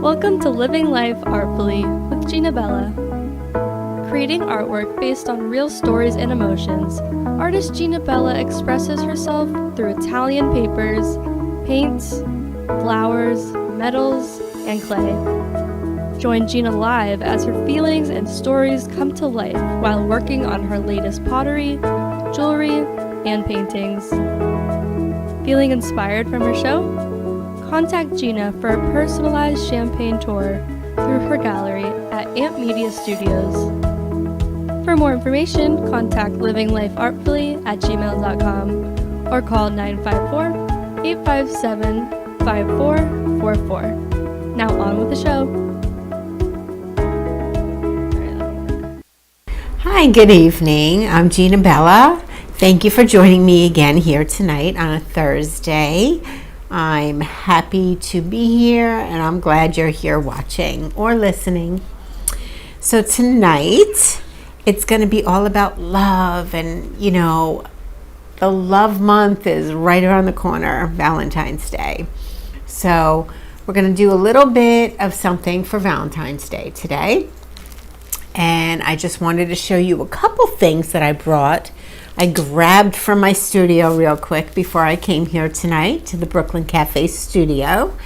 Welcome to Living Life Artfully with Gina. Creating artwork based on real stories and emotions, artist Gina expresses herself through Italian papers, paints, flowers, metals, and clay. Join Gina live as her feelings and stories come to life while working on her latest pottery, jewelry, and paintings. Feeling inspired from her show? Contact Gina for a personalized champagne tour through her gallery at Amp Media Studios. For more information, contact livinglifeartfully@gmail.com or call 954-857-5444. Now on with the show. Hi, good evening. I'm Gina Bella. Thank you for joining me again here tonight on a Thursday. I'm happy to be here and I'm glad you're here watching or listening. So tonight it's going to be all about love, and the love month is right around the corner, Valentine's Day. So we're going to do a little bit of something for Valentine's Day today. And I just wanted to show you a couple things that I grabbed from my studio real quick before I came here tonight to the Brooklyn Cafe studio.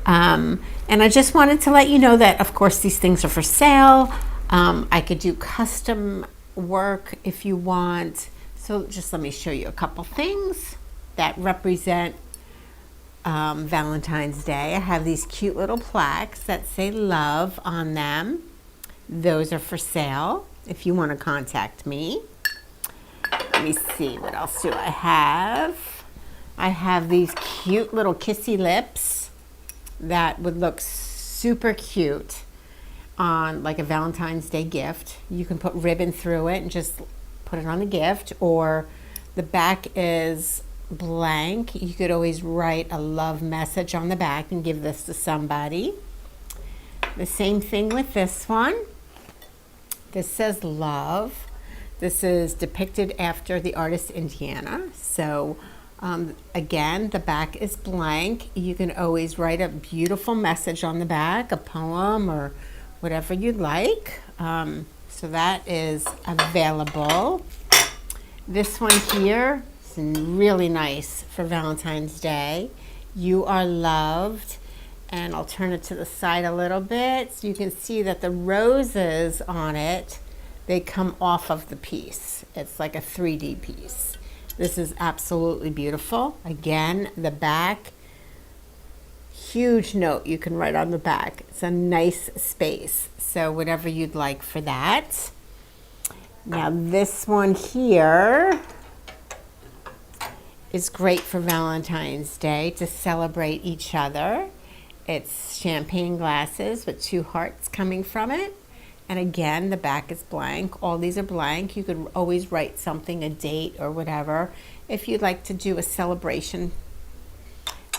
And I just wanted to let you know that, of course, these things are for sale. I could do custom work if you want. So just let me show you a couple things that represent Valentine's Day. I have these cute little plaques that say love on them. Those are for sale if you want to contact me. Let me see, what else do I have? I have these cute little kissy lips that would look super cute on like a Valentine's Day gift. You can put ribbon through it and just put it on the gift, or the back is blank. You could always write a love message on the back and give this to somebody. The same thing with this one. This says love. This is depicted after the artist Indiana. So again, the back is blank. You can always write a beautiful message on the back, a poem or whatever you'd like. So that is available. This one here is really nice for Valentine's Day. You are loved. And I'll turn it to the side a little bit so you can see that the roses on it, they come off of the piece. It's like a 3D piece. This is absolutely beautiful. Again, the back, huge note you can write on the back. It's a nice space. So whatever you'd like for that. Now this one here is great for Valentine's Day to celebrate each other. It's champagne glasses with 2 hearts coming from it. And again, the back is blank. All these are blank. You could always write something, a date or whatever, if you'd like to do a celebration.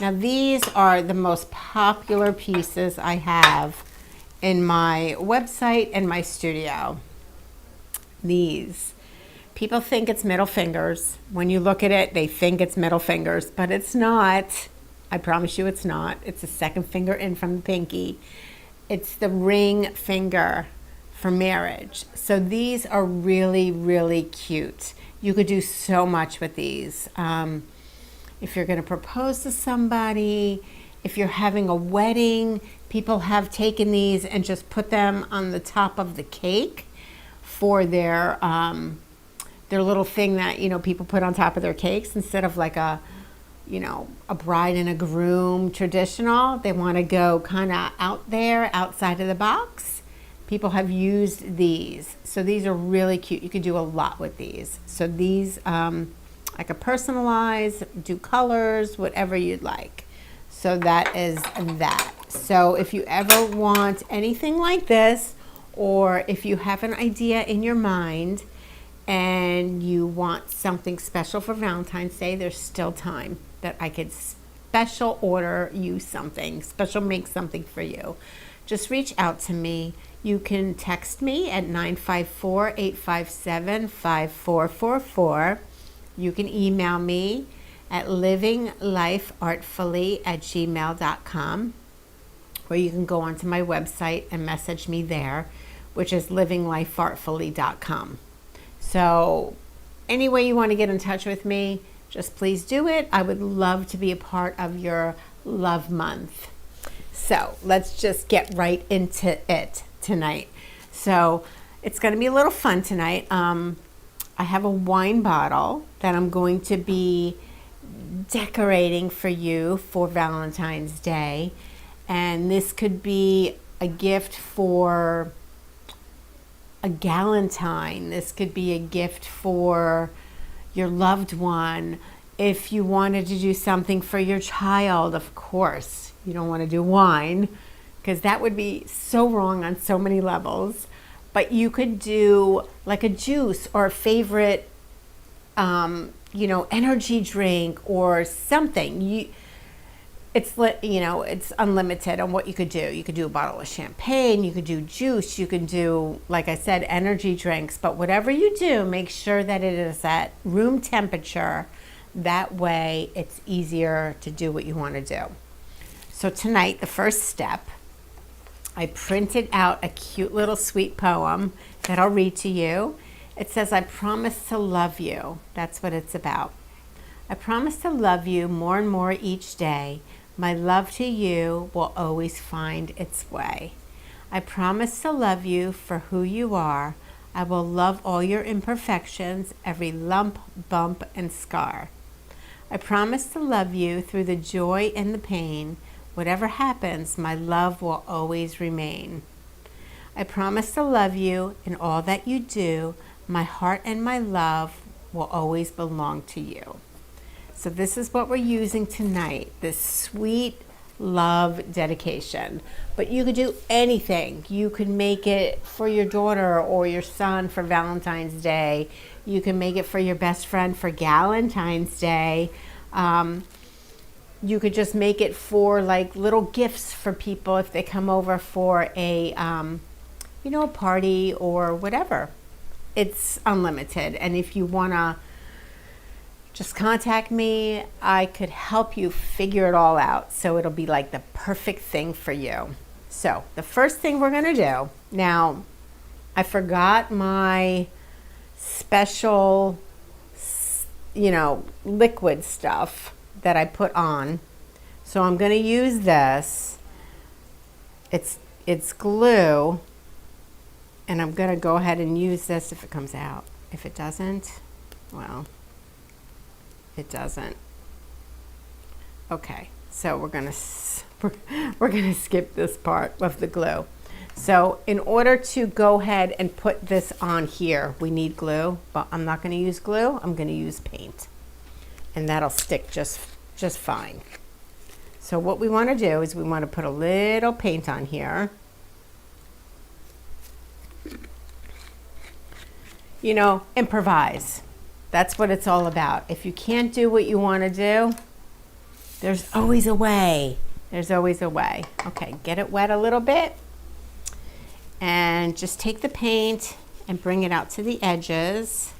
Now these are the most popular pieces I have in my website and my studio. These. People think it's middle fingers. When you look at it, they think it's middle fingers, but it's not. I promise you it's not. It's the second finger in from the pinky. It's the ring finger for marriage. So these are really, really cute. You could do so much with these. If you're going to propose to somebody, if you're having a wedding, people have taken these and just put them on the top of the cake for their little thing that, people put on top of their cakes instead of like a bride and a groom traditional. They want to go kind of out there, outside of the box. People have used these. So these are really cute. You can do a lot with these. So these, I could personalize, do colors, whatever you'd like. So that is that. So if you ever want anything like this, or if you have an idea in your mind and you want something special for Valentine's Day, there's still time that I could special order you something, special make something for you. Just reach out to me. You can text me at 954-857-5444. You can email me at livinglifeartfully@gmail.com. or you can go onto my website and message me there, which is livinglifeartfully.com. So any way you want to get in touch with me, just please do it. I would love to be a part of your love month. So let's just get right into it tonight. So it's going to be a little fun tonight. I have a wine bottle that I'm going to be decorating for you for Valentine's Day. And this could be a gift for a galentine. This could be a gift for your loved one. If you wanted to do something for your child, of course, you don't want to do wine because that would be so wrong on so many levels. But you could do like a juice or a favorite, energy drink or something. It's unlimited on what you could do. You could do a bottle of champagne, you could do juice, you could do, like I said, energy drinks. But whatever you do, make sure that it is at room temperature. That way it's easier to do what you want to do. So tonight, the first step, I printed out a cute little sweet poem that I'll read to you. It says, I promise to love you. That's what it's about. I promise to love you more and more each day. My love to you will always find its way. I promise to love you for who you are. I will love all your imperfections, every lump, bump, and scar. I promise to love you through the joy and the pain. Whatever happens, my love will always remain. I promise to love you in all that you do. My heart and my love will always belong to you. So this is what we're using tonight, this sweet love dedication. But you could do anything. You could make it for your daughter or your son for Valentine's Day. You can make it for your best friend for Galentine's Day. You could just make it for like little gifts for people if they come over for a party or whatever. It's unlimited. And if you want to just contact me, I could help you figure it all out. So it'll be like the perfect thing for you. So the first thing we're going to do, now I forgot my special, liquid stuff that I put on. So I'm going to use this. It's glue. And I'm going to go ahead and use this if it comes out. If it doesn't, well, it doesn't. Okay, so we're going to skip this part of the glue. So in order to go ahead and put this on here, we need glue, but I'm not going to use glue. I'm going to use paint. And that'll stick just fine. So what we want to do is we want to put a little paint on here. Improvise. That's what it's all about. If you can't do what you want to do, there's always a way. There's always a way. Okay, get it wet a little bit. And just take the paint and bring it out to the edges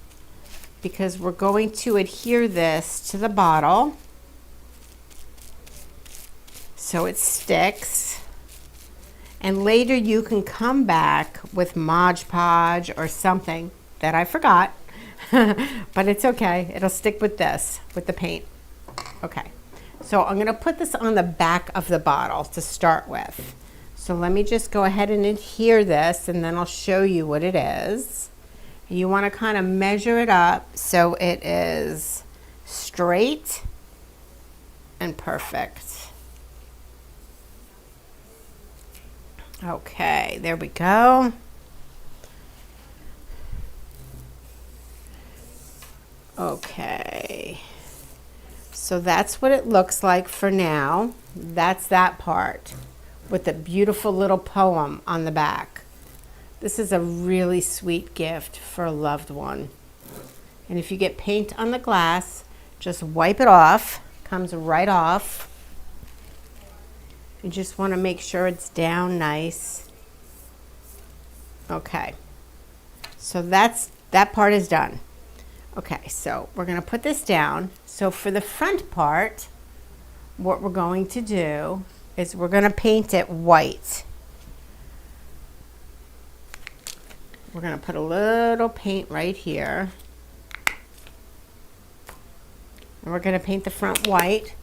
because we're going to adhere this to the bottle so it sticks. And later you can come back with Mod Podge or something that I forgot, but it's okay. It'll stick with this, with the paint. Okay, so I'm gonna put this on the back of the bottle to start with. So let me just go ahead and adhere this and then I'll show you what it is. You wanna kind of measure it up so it is straight and perfect. Okay, there we go. Okay, so that's what it looks like for now. That's that part with the beautiful little poem on the back. This is a really sweet gift for a loved one. And if you get paint on the glass, just wipe it off. Comes right off. You just want to make sure it's down nice. Okay, so that part is done. Okay, so we're going to put this down. So for the front part, what we're going to do is we're going to paint it white. We're going to put a little paint right here. And we're going to paint the front white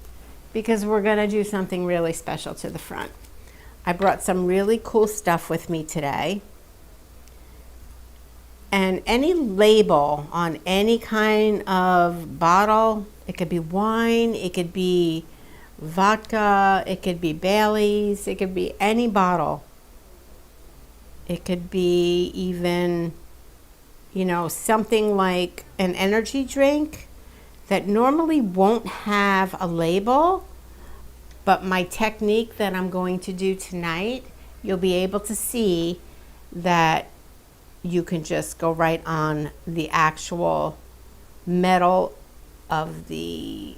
because we're going to do something really special to the front. I brought some really cool stuff with me today. And any label on any kind of bottle, it could be wine, it could be vodka, it could be Bailey's, it could be any bottle. It could be even, you know, something like an energy drink that normally won't have a label, but my technique that I'm going to do tonight, you'll be able to see that you can just go right on the actual metal of the,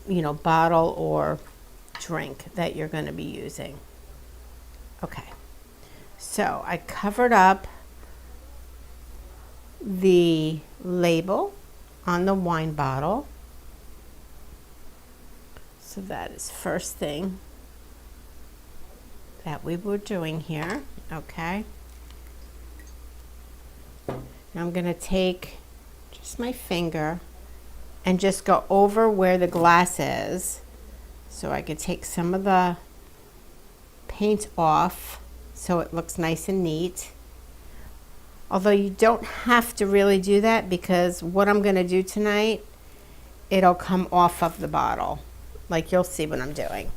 you know, bottle or drink that you're going to be using. Okay, so I covered up the label on the wine bottle. So that is first thing that we were doing here. Okay. Now I'm going to take just my finger and just go over where the glass is so I could take some of the paint off so it looks nice and neat. Although you don't have to really do that because what I'm going to do tonight, it'll come off of the bottle. Like you'll see what I'm doing.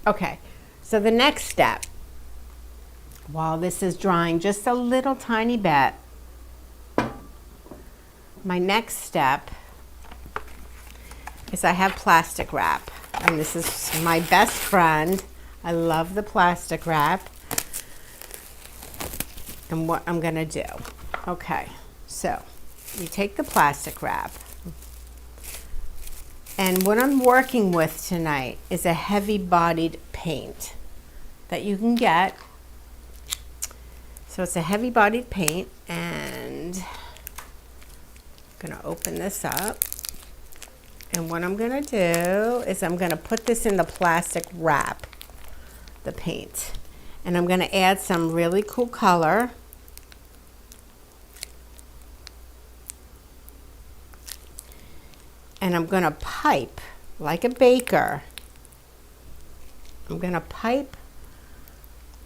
Okay, so the next step, while this is drying just a little tiny bit, my next step is I have plastic wrap. And this is my best friend. I love the plastic wrap. And what I'm going to do. Okay, so you take the plastic wrap. And what I'm working with tonight is a heavy-bodied paint that you can get. So it's a heavy-bodied paint, and I'm going to open this up. And what I'm going to do is I'm going to put this in the plastic wrap, the paint. And I'm going to add some really cool color. And I'm going to pipe like a baker. I'm going to pipe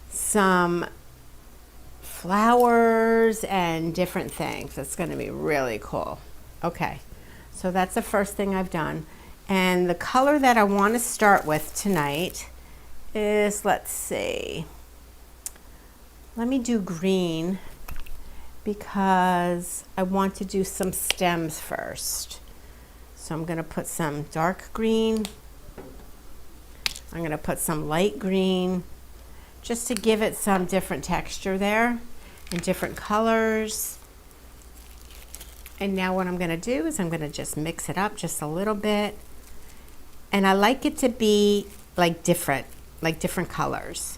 some flowers and different things. It's going to be really cool. Okay, so that's the first thing I've done. And the color that I want to start with tonight is, let's see, let me do green because I want to do some stems first. So I'm going to put some dark green. I'm going to put some light green just to give it some different texture there and different colors. And now what I'm going to do is I'm going to just mix it up just a little bit. And I like it to be like different colors.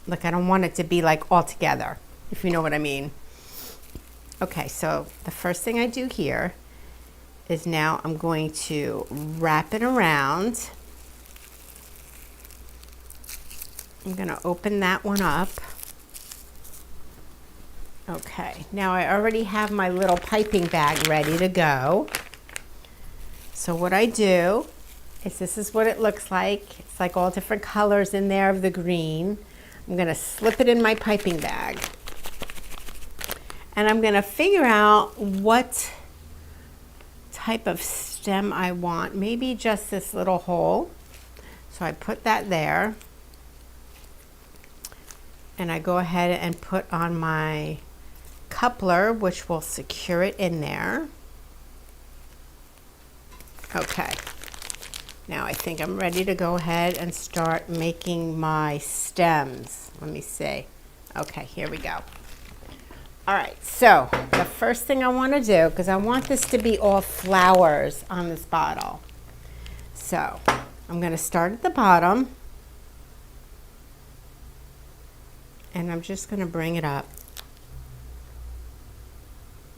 Like I don't want it to be like all together, if you know what I mean. Okay, so the first thing I do here is now I'm going to wrap it around. I'm going to open that one up. Okay, now I already have my little piping bag ready to go. So what I do is this is what it looks like. It's like all different colors in there of the green. I'm going to slip it in my piping bag. And I'm going to figure out what type of stem I want. Maybe just this little hole. So I put that there. And I go ahead and put on my coupler, which will secure it in there. Okay. Now I think I'm ready to go ahead and start making my stems. Let me see. Okay, here we go. All right, so the first thing I want to do, because I want this to be all flowers on this bottle. So I'm going to start at the bottom. And I'm just going to bring it up.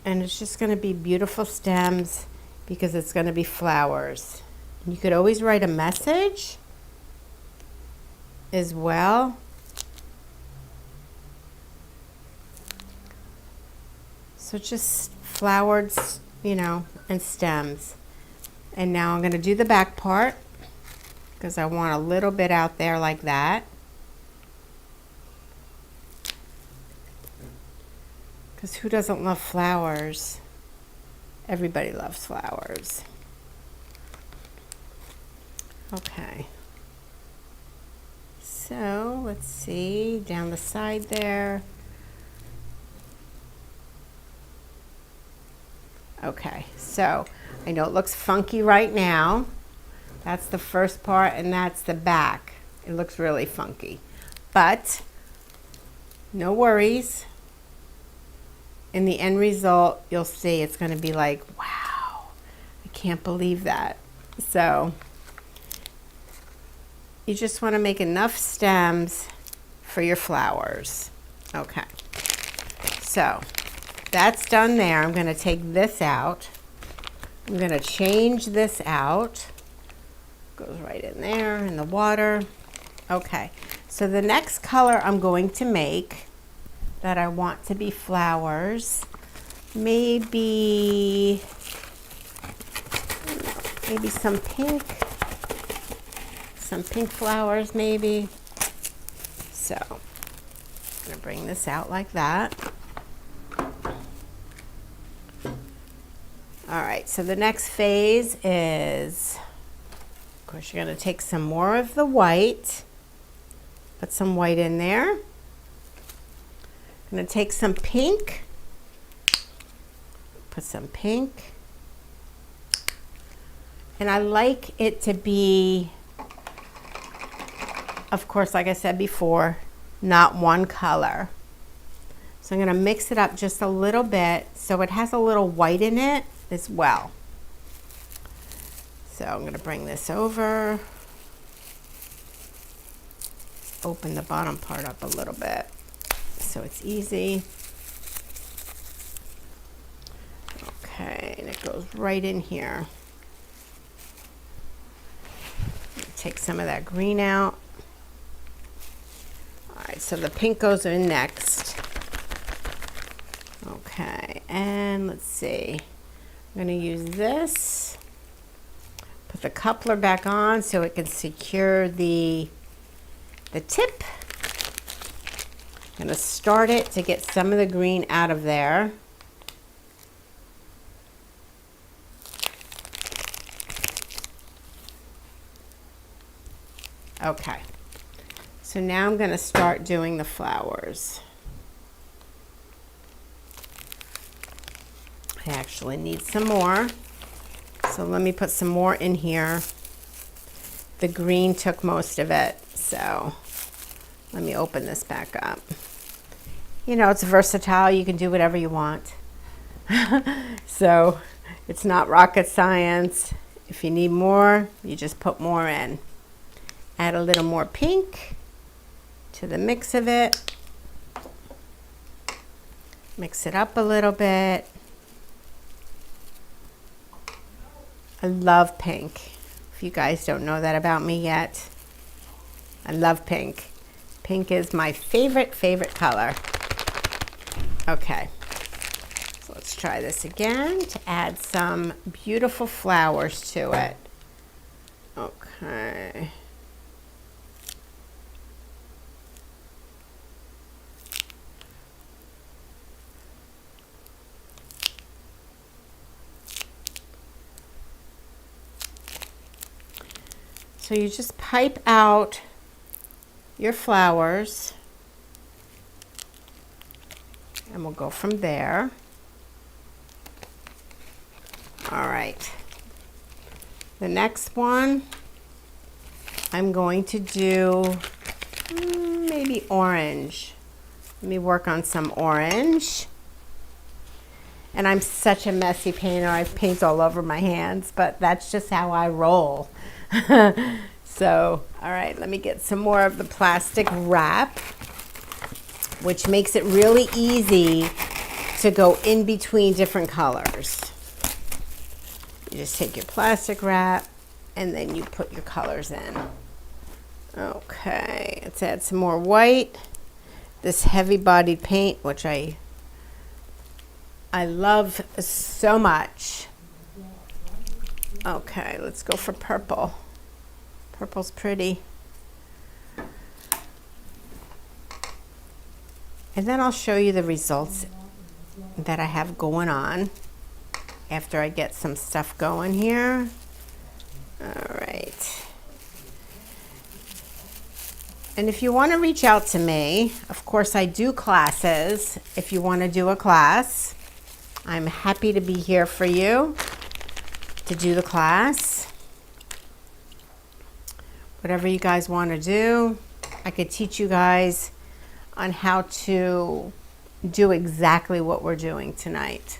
And it's just going to be beautiful stems because it's going to be flowers. You could always write a message as well. So just flowered, you know, and stems. And now I'm going to do the back part because I want a little bit out there like that. Because who doesn't love flowers? Everybody loves flowers. Okay. So let's see, down the side there. Okay, so I know it looks funky right now. That's the first part and that's the back. It looks really funky, but no worries. In the end result, you'll see it's going to be like, wow, I can't believe that. So you just want to make enough stems for your flowers. Okay, so that's done there. I'm going to take this out. I'm going to change this out. Goes right in there in the water. Okay, so the next color I'm going to make that I want to be flowers, maybe some pink flowers maybe. So I'm going to bring this out like that. All right, so the next phase is, of course, you're going to take some more of the white, put some white in there. I'm going to take some pink, put some pink, and I like it to be, of course, like I said before, not one color. So I'm going to mix it up just a little bit so it has a little white in it as well. So I'm going to bring this over, open the bottom part up a little bit so it's easy. Okay, and it goes right in here. Take some of that green out. All right, so the pink goes in next. Okay, and let's see. I'm going to use this. Put the coupler back on so it can secure the tip. I'm going to start it to get some of the green out of there. Okay, so now I'm going to start doing the flowers. I actually need some more, so let me put some more in here. The green took most of it, so let me open this back up. You know, it's versatile. You can do whatever you want. So it's not rocket science. If you need more, you just put more in. Add a little more pink to the mix of it. Mix it up a little bit. I love pink. If you guys don't know that about me yet, I love pink. Pink is my favorite color. Okay, so let's try this again to add some beautiful flowers to it. Okay. So you just pipe out your flowers, and we'll go from there. All right. The next one, I'm going to do maybe orange. Let me work on some orange. And I'm such a messy painter. I paint all over my hands, but that's just how I roll. So, all right, let me get some more of the plastic wrap, which makes it really easy to go in between different colors. You just take your plastic wrap and then you put your colors in. Okay, let's add some more white. This heavy-bodied paint, which I love so much. Okay, let's go for purple. Purple's pretty. And then I'll show you the results that I have going on after I get some stuff going here. All right. And if you want to reach out to me, of course I do classes. If you want to do a class, I'm happy to be here for you to do the class. Whatever you guys want to do, I could teach you guys on how to do exactly what we're doing tonight.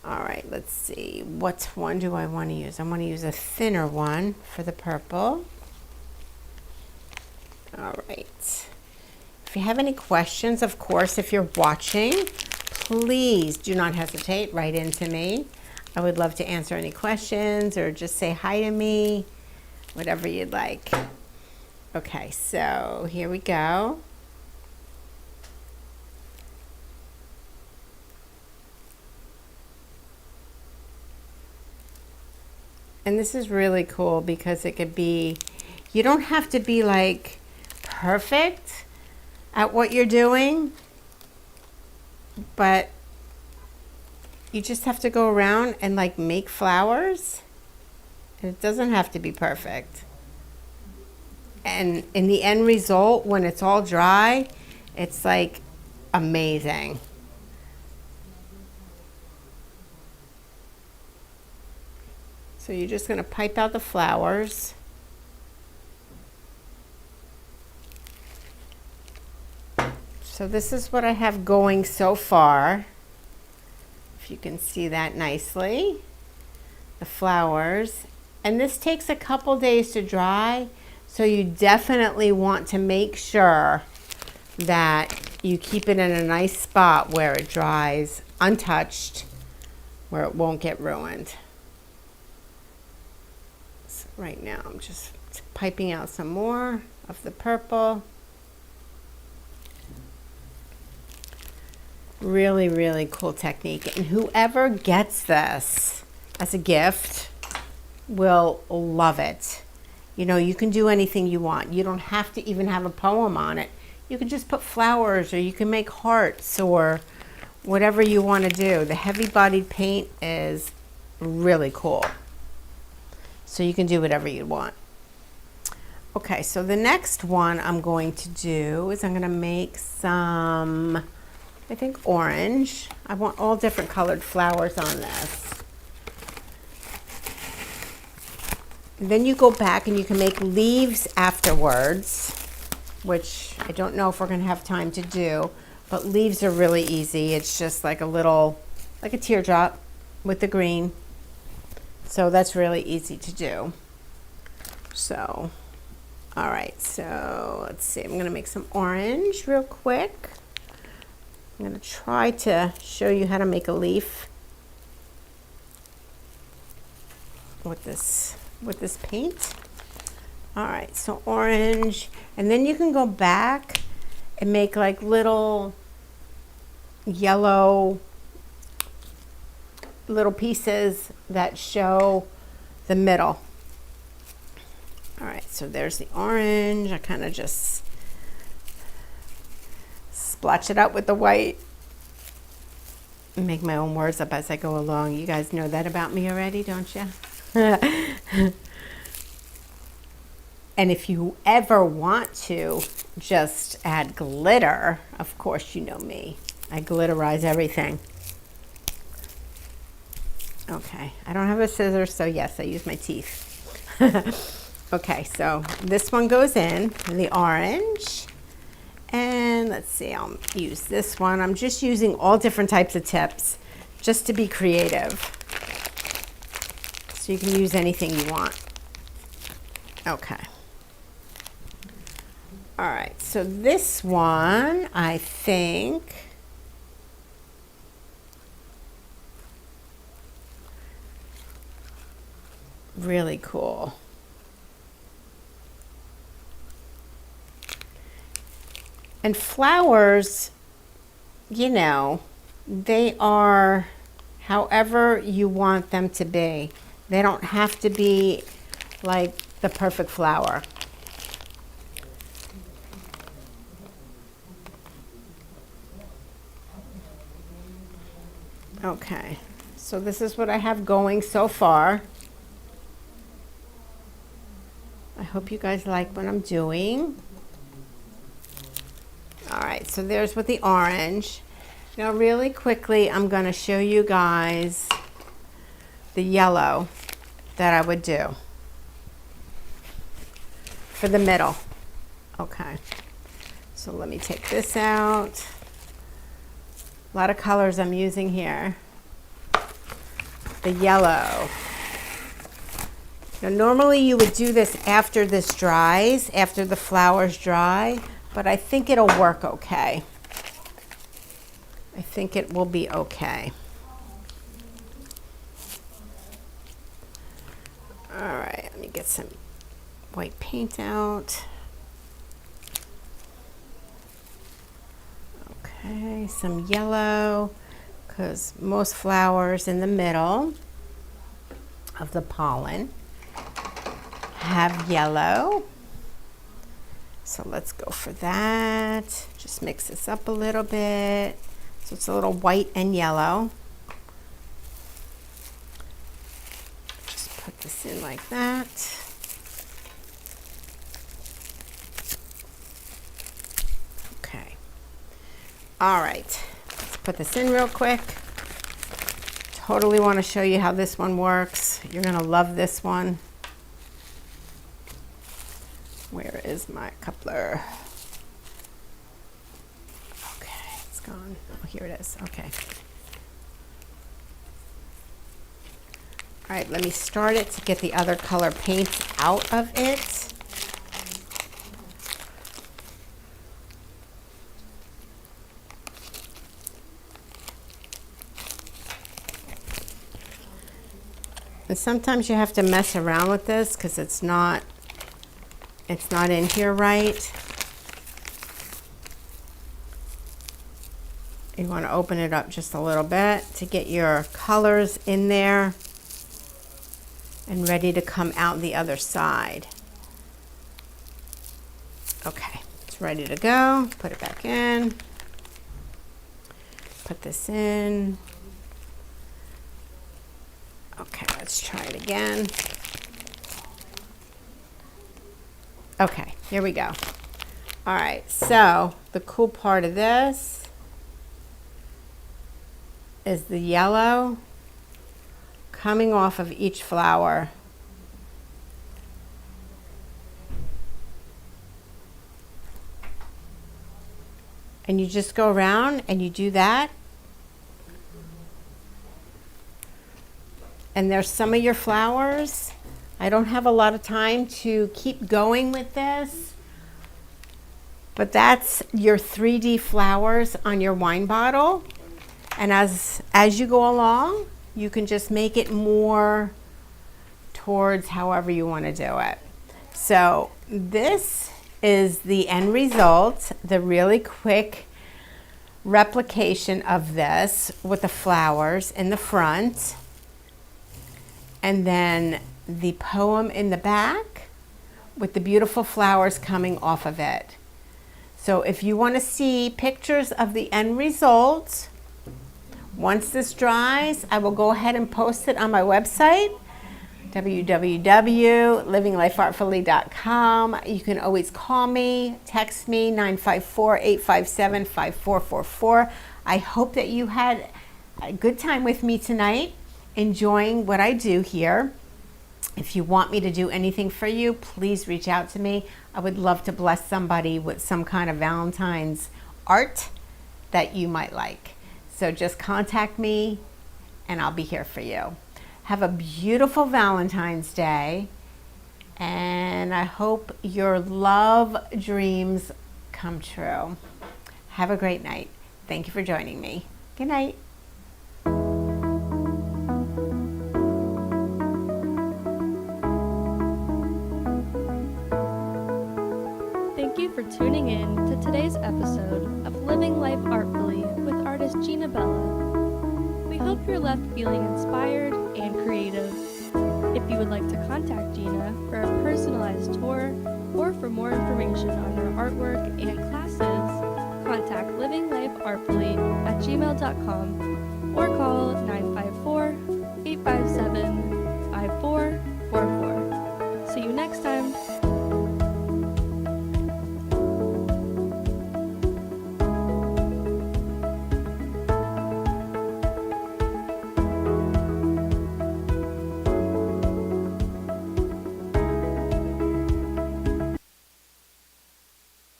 All right, let's see. What one do I want to use? I want to use a thinner one for the purple. All right. If you have any questions, of course, if you're watching, please do not hesitate. Write into me. I would love to answer any questions or just say hi to me, whatever you'd like. Okay, so here we go. And this is really cool because it could be, you don't have to be like perfect at what you're doing, but you just have to go around and like make flowers, and it doesn't have to be perfect. And in the end result, when it's all dry, it's like amazing. So you're just going to pipe out the flowers. So this is what I have going so far. If you can see that nicely, the flowers. And this takes a couple days to dry, so you definitely want to make sure that you keep it in a nice spot where it dries untouched, where it won't get ruined. So right now I'm just piping out some more of the purple. Really, really cool technique. And whoever gets this as a gift will love it. You know, you can do anything you want. You don't have to even have a poem on it. You can just put flowers, or you can make hearts, or whatever you want to do. The heavy-bodied paint is really cool. So you can do whatever you want. Okay, so the next one I'm going to do is I'm going to make some, I think, orange. I want all different colored flowers on this. And then you go back and you can make leaves afterwards, which I don't know if we're going to have time to do, but leaves are really easy. It's just like a little, like a teardrop with the green. So that's really easy to do. So, all right, so let's see. I'm going to make some orange real quick. I'm going to try to show you how to make a leaf with this paint. All right, so orange, and then you can go back and make like little yellow little pieces that show the middle. All right, so there's the orange. I kind of just splotch it out with the white. Make my own words up as I go along. You guys know that about me already, don't you? And if you ever want to just add glitter, of course you know me. I glitterize everything. Okay, I don't have a scissors, so yes, I use my teeth. Okay, so this one goes in, the orange. And let's see, I'll use this one. I'm just using all different types of tips just to be creative. So you can use anything you want. Okay. All right, so this one, I think, really cool. And flowers, you know, they are however you want them to be. They don't have to be like the perfect flower. Okay, so this is what I have going so far. I hope you guys like what I'm doing. All right, so there's with the orange. Now really quickly, I'm gonna show you guys the yellow that I would do for the middle. Okay, so let me take this out. A lot of colors I'm using here. The yellow. Now normally you would do this after this dries, after the flowers dry, but I think it'll work okay. I think it will be okay. All right, let me get some white paint out. Okay, some yellow, because most flowers in the middle of the pollen have yellow. So let's go for that. Just mix this up a little bit. So it's a little white and yellow. Just put this in like that. Okay. All right, let's put this in real quick. Totally want to show you how this one works. You're gonna love this one. Where is my coupler? Okay, it's gone. Oh, here it is. Okay. All right, let me start it to get the other color paints out of it. And sometimes you have to mess around with this because it's not in here right. You want to open it up just a little bit to get your colors in there and ready to come out the other side. Okay, it's ready to go. Put it back in. Put this in. Okay, let's try it again. Okay, here we go. All right, so the cool part of this is the yellow coming off of each flower. And you just go around and you do that. And there's some of your flowers. I don't have a lot of time to keep going with this, but that's your 3D flowers on your wine bottle. And as you go along, you can just make it more towards however you want to do it. So this is the end result, the really quick replication of this with the flowers in the front. And then the poem in the back with the beautiful flowers coming off of it. So if you want to see pictures of the end result, once this dries, I will go ahead and post it on my website, www.livinglifeartfully.com. You can always call me, text me, 954-857-5444. I hope that you had a good time with me tonight, enjoying what I do here. If you want me to do anything for you, please reach out to me. I would love to bless somebody with some kind of Valentine's art that you might like. So just contact me and I'll be here for you. Have a beautiful Valentine's Day, and I hope your love dreams come true. Have a great night. Thank you for joining me. Good night. Thank you for tuning in to for today's episode of Living Life Artfully with artist Gina Bella. We hope you're left feeling inspired and creative. If you would like to contact Gina for a personalized tour or for more information on her artwork and classes, contact livinglifeartfully@gmail.com or call 954-857-54